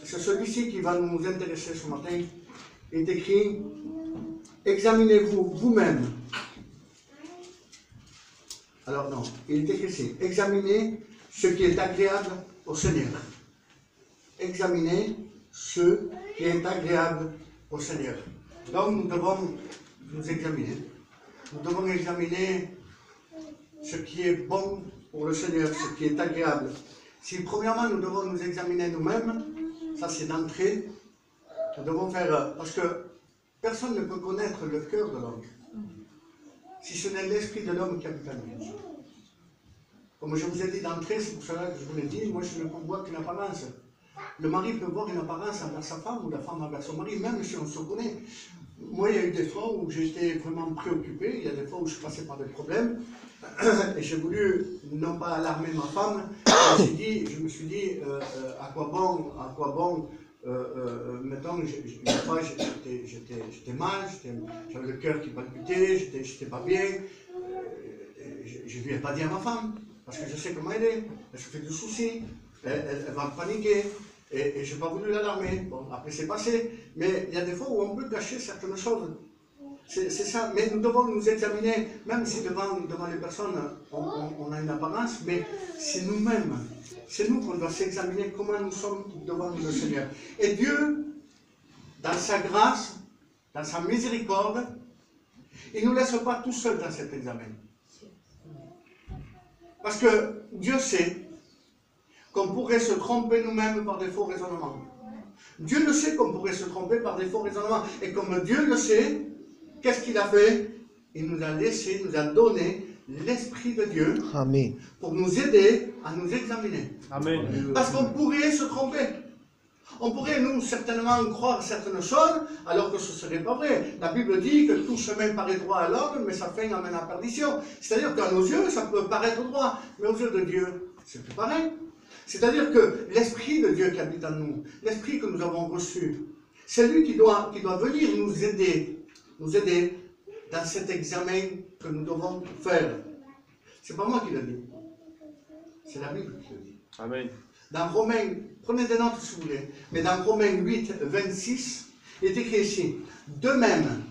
c'est celui-ci qui va nous intéresser ce matin. Il est écrit, examinez-vous vous-même. Alors non, il est écrit ici, examinez ce qui est agréable au Seigneur. Examinez ce qui est agréable au Seigneur. Donc nous devons nous examiner. Nous devons examiner ce qui est bon pour le Seigneur, ce qui est agréable. Si premièrement nous devons nous examiner nous-mêmes, ça c'est d'entrée, nous devons faire, parce que personne ne peut connaître le cœur de l'homme, si ce n'est l'esprit de l'homme qui habite en lui. Comme je vous ai dit d'entrée, c'est pour cela que je vous l'ai dit, moi je ne peux voir qu'une apparence. Le mari peut voir une apparence envers sa femme ou la femme envers son mari, même si on se connaît. Moi, il y a eu des fois où j'étais vraiment préoccupé, il y a des fois où je passais par des problèmes, et j'ai voulu, non pas alarmer ma femme, je me suis dit, à quoi bon, mettons, une fois j'étais mal, j'avais le cœur qui palpitait, j'étais pas bien, je ne lui ai pas dit à ma femme, parce que je sais comment elle est, elle se fait du souci, elle va paniquer. Et je n'ai pas voulu l'alarmer. Bon, après c'est passé. Mais il y a des fois où on peut cacher certaines choses. C'est ça. Mais nous devons nous examiner, même si devant les personnes, on a une apparence, mais c'est nous-mêmes. C'est nous qu'on doit s'examiner comment nous sommes devant le Seigneur. Et Dieu, dans sa grâce, dans sa miséricorde, il ne nous laisse pas tout seuls dans cet examen. Parce que Dieu sait qu'on pourrait se tromper nous-mêmes par des faux raisonnements. Dieu le sait qu'on pourrait se tromper par des faux raisonnements. Et comme Dieu le sait, qu'est-ce qu'il a fait? Il nous a laissé, nous a donné l'Esprit de Dieu. Amen. Pour nous aider à nous examiner. Amen. Parce qu'on pourrait se tromper. On pourrait, nous, certainement croire certaines choses, alors que ce ne serait pas vrai. La Bible dit que tout chemin paraît droit à l'homme, mais sa fin amène à la perdition. C'est-à-dire qu'à nos yeux, ça peut paraître droit, mais aux yeux de Dieu, c'est plus pareil. C'est-à-dire que l'Esprit de Dieu qui habite en nous, l'Esprit que nous avons reçu, c'est lui qui doit venir nous aider dans cet examen que nous devons faire. C'est pas moi qui le dis, c'est la Bible qui le dit. Amen. Dans Romains, prenez des notes si vous voulez, mais dans Romains 8, 26, il est écrit ici, de même,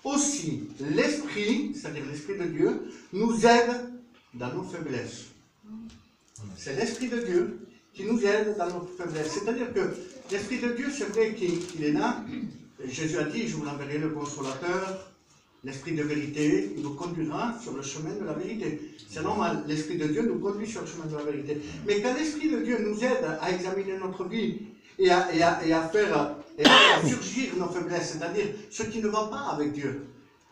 aussi l'Esprit, c'est-à-dire l'Esprit de Dieu, nous aide dans nos faiblesses. C'est l'Esprit de Dieu qui nous aide dans notre faiblesse. C'est-à-dire que l'Esprit de Dieu, c'est vrai qu'il est là. Jésus a dit, je vous enverrai le consolateur, l'Esprit de vérité, il nous conduira sur le chemin de la vérité. C'est normal, l'Esprit de Dieu nous conduit sur le chemin de la vérité. Mais quand l'Esprit de Dieu nous aide à examiner notre vie et à faire surgir nos faiblesses, c'est-à-dire ce qui ne va pas avec Dieu,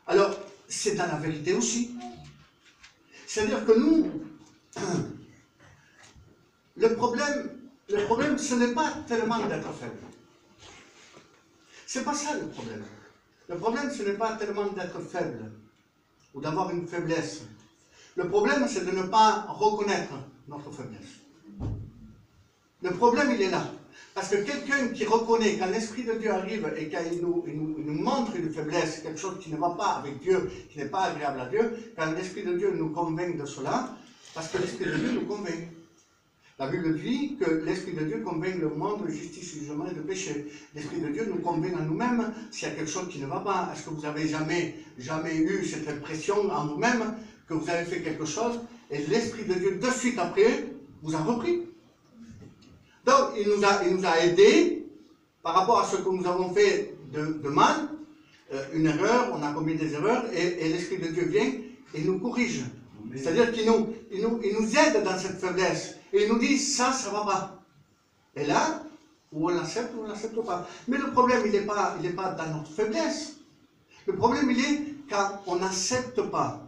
alors c'est dans la vérité aussi. C'est-à-dire que nous... Le problème, ce n'est pas tellement d'être faible. Ce n'est pas ça le problème. Le problème, ce n'est pas tellement d'être faible ou d'avoir une faiblesse. Le problème, c'est de ne pas reconnaître notre faiblesse. Le problème, il est là. Parce que quelqu'un qui reconnaît, quand l'Esprit de Dieu arrive et qu'il nous montre une faiblesse, quelque chose qui ne va pas avec Dieu, qui n'est pas agréable à Dieu, quand l'Esprit de Dieu nous convainc de cela, parce que l'Esprit de Dieu nous convainc. La Bible dit que l'Esprit de Dieu convainc le monde de justice, de jugement et de péché. L'Esprit de Dieu nous convainc à nous-mêmes s'il y a quelque chose qui ne va pas. Est-ce que vous avez jamais eu cette impression en vous-même que vous avez fait quelque chose et l'Esprit de Dieu, de suite après, vous a repris? Donc, il nous a aidés par rapport à ce que nous avons fait de mal, une erreur, on a commis des erreurs, et l'Esprit de Dieu vient et nous corrige. C'est-à-dire qu'il nous aide dans cette faiblesse. Et il nous dit, ça ne va pas. Et là, ou on l'accepte ou on ne l'accepte pas. Mais le problème, il n'est pas dans notre faiblesse. Le problème, il est quand on n'accepte pas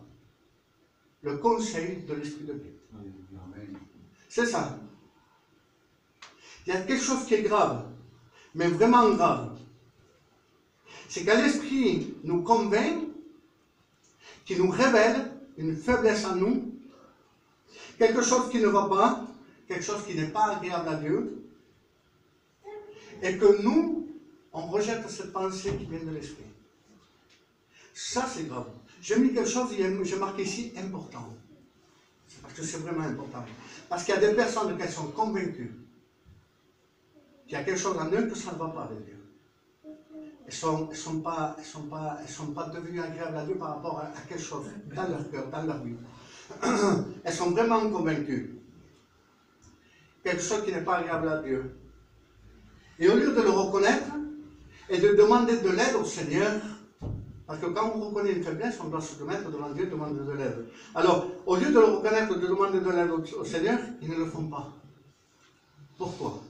le conseil de l'Esprit de Dieu. C'est ça. Il y a quelque chose qui est grave, mais vraiment grave. C'est quand l'Esprit nous convainc, qui nous révèle une faiblesse en nous, quelque chose qui ne va pas, quelque chose qui n'est pas agréable à Dieu, et que nous, on rejette cette pensée qui vient de l'Esprit. Ça, c'est grave. J'ai mis quelque chose, j'ai marqué ici, important. C'est parce que c'est vraiment important. Parce qu'il y a des personnes qui sont convaincues qu'il y a quelque chose en eux que ça ne va pas avec Dieu. Elles sont pas devenues agréables à Dieu par rapport à quelque chose dans leur cœur, dans leur vie. Elles sont vraiment convaincues. Quelque chose qui n'est pas agréable à Dieu. Et au lieu de le reconnaître et de demander de l'aide au Seigneur, parce que quand on reconnaît une faiblesse, on doit se mettre devant Dieu et demander de l'aide. Alors, au lieu de le reconnaître et de demander de l'aide au Seigneur, ils ne le font pas. Pourquoi?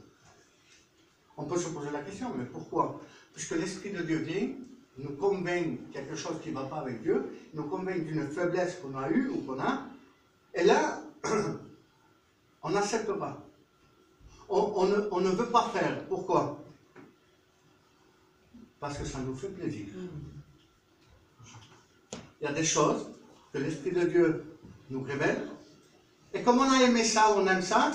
On peut se poser la question, mais pourquoi? Puisque l'Esprit de Dieu vient, nous convainc quelque chose qui ne va pas avec Dieu, nous convainc d'une faiblesse qu'on a eue ou qu'on a, et là, on n'accepte pas. On ne veut pas faire. Pourquoi? Parce que ça nous fait plaisir. Il y a des choses que l'Esprit de Dieu nous révèle, et comme on a aimé ça, on aime ça,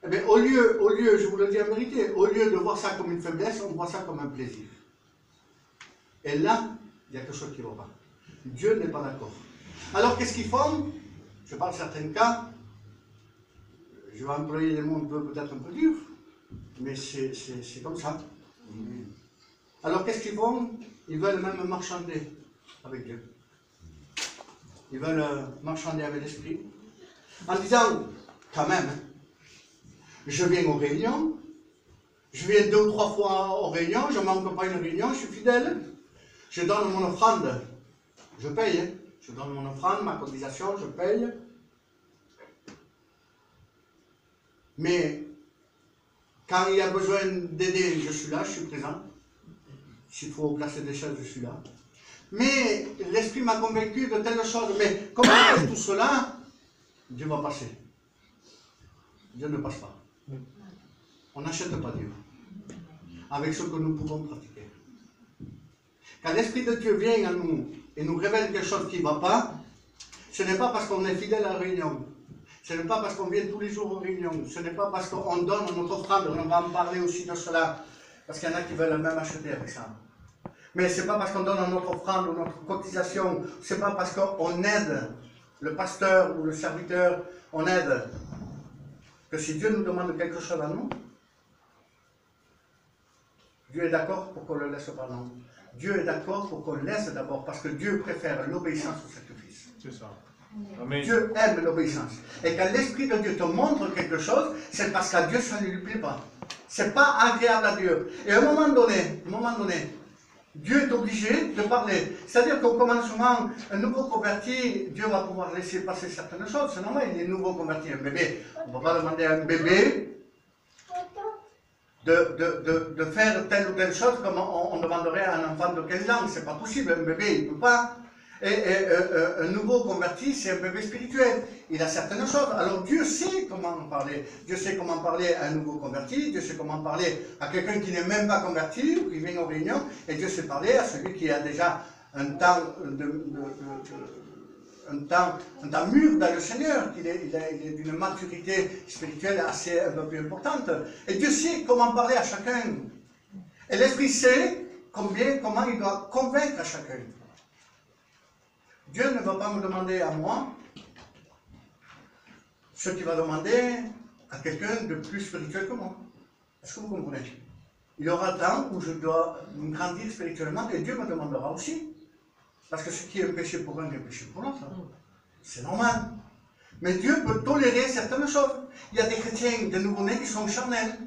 eh bien, au lieu, je vous le dis en vérité, au lieu de voir ça comme une faiblesse, on voit ça comme un plaisir. Et là, il y a quelque chose qui ne va pas. Dieu n'est pas d'accord. Alors, qu'est-ce qu'ils font? Je parle de certains cas, je vais employer les mots peut-être un peu durs, mais c'est comme ça. Alors, qu'est-ce qu'ils font? Ils veulent même marchander avec Dieu. Ils veulent marchander avec l'Esprit, en disant, quand même, je viens aux réunions, je viens 2 ou 3 fois aux réunions, je ne manque pas une réunion, je suis fidèle, je donne mon offrande, je paye, je donne mon offrande, ma cotisation, je paye. Mais quand il y a besoin d'aider, je suis là, je suis présent. S'il faut placer des chaises, je suis là. Mais l'Esprit m'a convaincu de telles choses. Mais comment on fait tout cela? Dieu va passer. Dieu ne passe pas. On n'achète pas Dieu avec ce que nous pouvons pratiquer. Quand l'Esprit de Dieu vient à nous et nous révèle quelque chose qui ne va pas, ce n'est pas parce qu'on est fidèle à la réunion. Ce n'est pas parce qu'on vient tous les jours aux réunions. Ce n'est pas parce qu'on donne notre offrande. On va en parler aussi de cela. Parce qu'il y en a qui veulent même acheter avec ça. Mais ce n'est pas parce qu'on donne notre offrande ou notre cotisation. Ce n'est pas parce qu'on aide le pasteur ou le serviteur. On aide. Que si Dieu nous demande quelque chose à nous, Dieu est d'accord pour qu'on le laisse pas, non. Dieu est d'accord pour qu'on le laisse d'abord, parce que Dieu préfère l'obéissance au sacrifice. C'est ça. Amen. Dieu aime l'obéissance. Et quand l'Esprit de Dieu te montre quelque chose, c'est parce qu'à Dieu, ça ne lui plaît pas. C'est pas agréable à Dieu. Et à un moment donné, Dieu est obligé de parler. C'est-à-dire qu'au commencement, un nouveau converti, Dieu va pouvoir laisser passer certaines choses. C'est normal, il est nouveau converti, un bébé. On ne va pas demander à un bébé de faire telle ou telle chose comme on demanderait à un enfant de 15 ans. C'est pas possible, un bébé, il ne peut pas. Et un nouveau converti, c'est un bébé spirituel. Il a certaines choses. Alors Dieu sait comment parler. Dieu sait comment parler à un nouveau converti. Dieu sait comment parler à quelqu'un qui n'est même pas converti, ou qui vient aux réunions. Et Dieu sait parler à celui qui a déjà un temps mûr dans le Seigneur, il est d'une maturité spirituelle assez un peu plus importante. Et Dieu sait comment parler à chacun. Et l'Esprit sait comment il doit convaincre à chacun. Dieu ne va pas me demander à moi ce qu'il va demander à quelqu'un de plus spirituel que moi. Est-ce que vous comprenez? Il y aura un temps où je dois grandir spirituellement et Dieu me demandera aussi. Parce que ce qui est un péché pour un est un péché pour l'autre. C'est normal. Mais Dieu peut tolérer certaines choses. Il y a des chrétiens, des nouveau-nés qui sont charnels.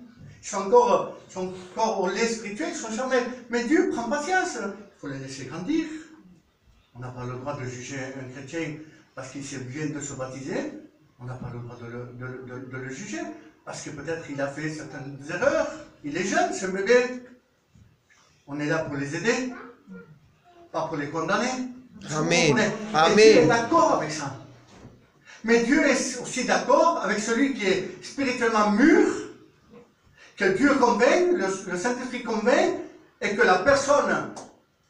Ils sont encore au lait spirituel, ils sont charnels. Mais Dieu prend patience. Il faut les laisser grandir. On n'a pas le droit de juger un chrétien parce qu'il vient de se baptiser. On n'a pas le droit de le juger. Parce que peut-être il a fait certaines erreurs. Il est jeune, c'est un bébé. On est là pour les aider. Pas pour les condamner. Amen. Et Dieu est d'accord avec ça. Mais Dieu est aussi d'accord avec celui qui est spirituellement mûr, que Dieu convainc, le Saint-Esprit convainc, et que la personne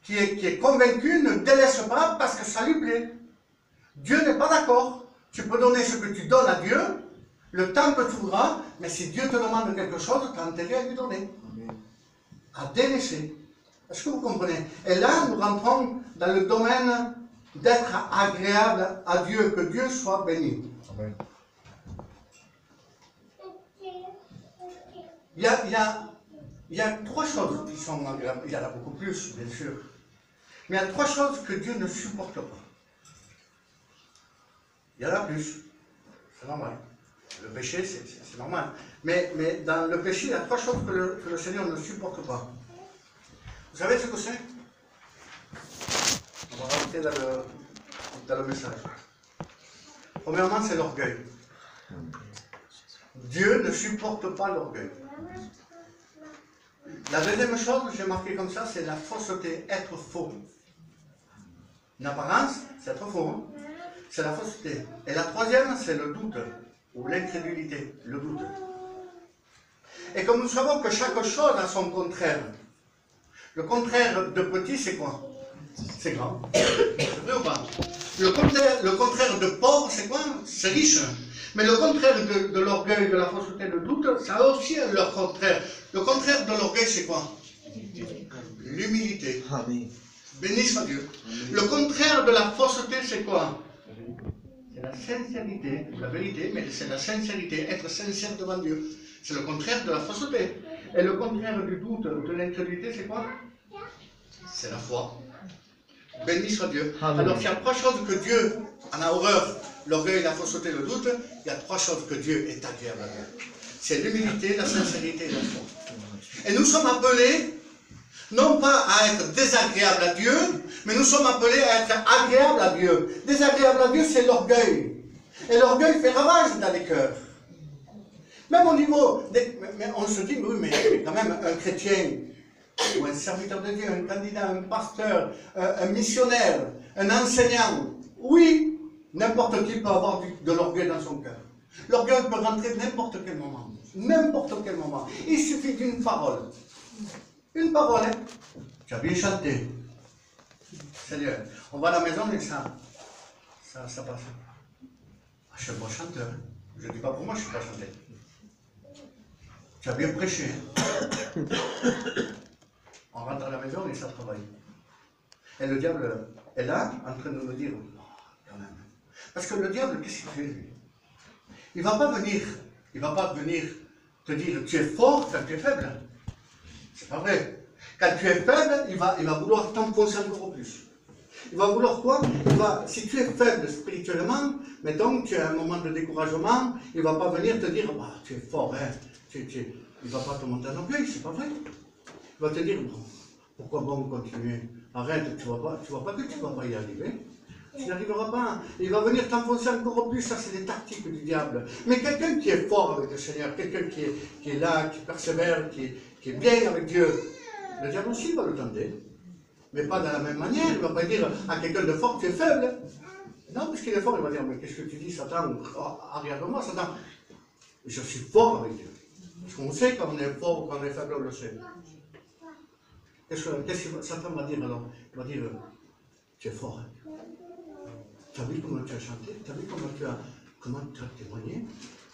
qui est convaincue ne délaisse pas parce que ça lui plaît. Dieu n'est pas d'accord. Tu peux donner ce que tu donnes à Dieu, le temps que tu voudras, mais si Dieu te demande quelque chose, tu as intérêt à lui donner. À délaisser. Est-ce que vous comprenez? Et là, nous rentrons dans le domaine d'être agréable à Dieu, que Dieu soit béni. Amen. il y a trois choses qui sont agréables. Il y en a beaucoup plus, bien sûr. Mais il y a trois choses que Dieu ne supporte pas. Il y en a plus. C'est normal. Le péché, c'est normal. Mais dans le péché, il y a trois choses que le Seigneur ne supporte pas. Vous savez ce que c'est? On va rentrer dans le message. Premièrement, c'est l'orgueil. Dieu ne supporte pas l'orgueil. La deuxième chose que j'ai marqué comme ça, c'est la fausseté, être faux. Une apparence, c'est être faux. Hein? C'est la fausseté. Et la troisième, c'est le doute, ou l'incrédulité, le doute. Et comme nous savons que chaque chose a son contraire, le contraire de petit, c'est quoi? C'est grand. C'est vrai ou pas? Le contraire de pauvre, c'est quoi? C'est riche. Mais le contraire de l'orgueil, de la fausseté, le doute, ça a aussi leur contraire. Le contraire de l'orgueil, c'est quoi? L'humilité. Béni soit Dieu. Le contraire de la fausseté, c'est quoi? C'est la sincérité, la vérité, mais c'est la sincérité, être sincère devant Dieu. C'est le contraire de la fausseté. Et le contraire du doute, de l'incrédulité, c'est quoi? C'est la foi. Béni soit Dieu. Amen. Alors, il y a trois choses que Dieu en a horreur. L'orgueil, la fausseté, le doute. Il y a trois choses que Dieu est agréable à Dieu. C'est l'humilité, la sincérité et la foi. Et nous sommes appelés, non pas à être désagréables à Dieu, mais nous sommes appelés à être agréables à Dieu. Désagréable à Dieu, c'est l'orgueil. Et l'orgueil fait ravage dans les cœurs. Même au niveau... mais on se dit, oui, mais quand même, un chrétien, ou un serviteur de Dieu, un candidat, un pasteur, un missionnaire, un enseignant, oui, n'importe qui peut avoir de l'orgueil dans son cœur. L'orgueil peut rentrer n'importe quel moment. N'importe quel moment. Il suffit d'une parole. Une parole, hein. Tu as bien chanté. Seigneur, on va à la maison et ça passe. Ah, je suis un bon chanteur. Je ne dis pas pour moi, je ne suis pas chanté. Tu as bien prêché. Hein. On rentre à la maison et ça travaille. Et le diable est là, en train de nous dire, oh, quand même. Parce que le diable, qu'est-ce qu'il fait, lui? Il ne va pas venir te dire, tu es fort quand tu es faible. C'est pas vrai. Quand tu es faible, il va vouloir t'enfoncer encore plus. Il va vouloir quoi? Si tu es faible spirituellement, mettons, tu as un moment de découragement, il ne va pas venir te dire, bah, tu es fort, hein. Il ne va pas te monter en orgueil, c'est pas vrai. Il va te dire, bon, pourquoi bon continuer? Arrête, tu vois pas que tu ne vas pas y arriver. Tu n'y arriveras pas. Il va venir t'enfoncer encore plus, ça c'est des tactiques du diable. Mais quelqu'un qui est fort avec le Seigneur, quelqu'un qui est là, qui persévère, qui est bien avec Dieu, le diable aussi va le tenter. Mais pas de la même manière. Il ne va pas dire à quelqu'un de fort, tu es faible. Non, parce qu'il est fort, il va dire, mais qu'est-ce que tu dis, Satan? Regarde-moi, Satan. Je suis fort avec Dieu. Parce qu'on sait quand on est fort ou quand on est faible, on le sait. Qu'est-ce que Satan va dire alors? Il va dire, tu es fort. Hein? Tu as vu comment tu as chanté? Tu as vu comment tu as témoigné?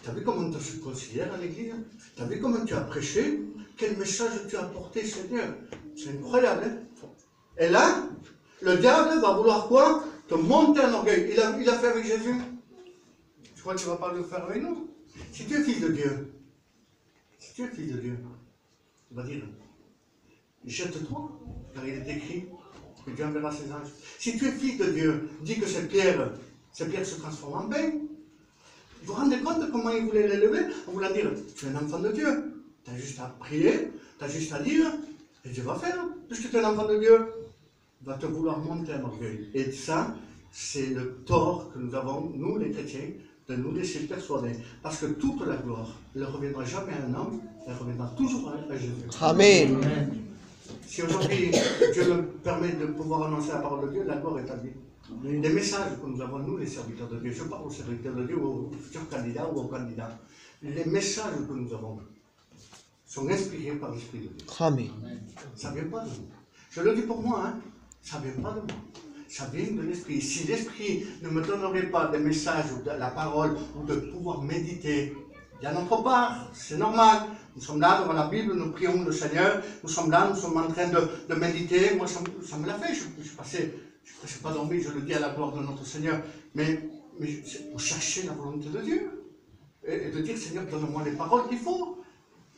Tu as vu comment tu te considères à l'église? Tu as vu comment tu as prêché? Quel message tu as apporté, Seigneur? C'est incroyable, hein? Et là, le diable va vouloir quoi? Te monter en orgueil. Il a fait avec Jésus. Je crois qu'il ne va pas le faire avec nous. Si tu es fils de Dieu, il va dire, jette-toi, car il est écrit que Dieu enverra ses anges. Si tu es fils de Dieu, dis que ces pierres se transforment en pain. Vous vous rendez compte de comment il voulait l'élever? On voulait dire, tu es un enfant de Dieu. Tu as juste à prier, tu as juste à dire, et Dieu va faire. Puisque tu es un enfant de Dieu, il va te vouloir monter en orgueil. Et ça, c'est le tort que nous avons, nous les chrétiens, de nous laisser persuader. Parce que toute la gloire ne reviendra jamais à un homme, elle reviendra toujours à Jésus. Amen. Si aujourd'hui Dieu me permet de pouvoir annoncer la parole de Dieu, la gloire est à lui. Les messages que nous avons, nous les serviteurs de Dieu, je parle aux serviteurs de Dieu, aux futurs candidats ou aux candidats, les messages que nous avons sont inspirés par l'Esprit de Dieu. Amen. Ça ne vient pas de nous. Je le dis pour moi, hein, ça ne vient pas de moi. Ça vient de l'Esprit. Si l'Esprit ne me donnerait pas des messages ou de la parole ou de pouvoir méditer, il y a notre part, c'est normal. Nous sommes là devant la Bible, nous prions le Seigneur, nous sommes là, nous sommes en train de méditer. Moi, ça me l'a fait. Je ne passais pas dormi, je le dis à la gloire de notre Seigneur. Mais pour chercher la volonté de Dieu. Et de dire, Seigneur, donne-moi les paroles qu'il faut.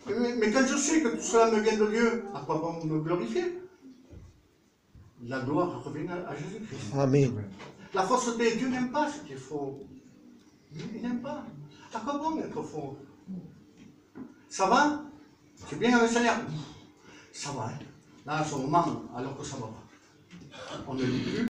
Mais quand je sais que tout cela me vient de Dieu, à quoi bon me glorifier? La gloire revient à Jésus-Christ. Amen. La fausseté, Dieu n'aime pas ce qui est faux. Il n'aime pas. À quoi bon être faux? Ça va? C'est bien le Seigneur? Ça va. Hein? Là, à ce moment, alors que ça va pas. On ne lit plus.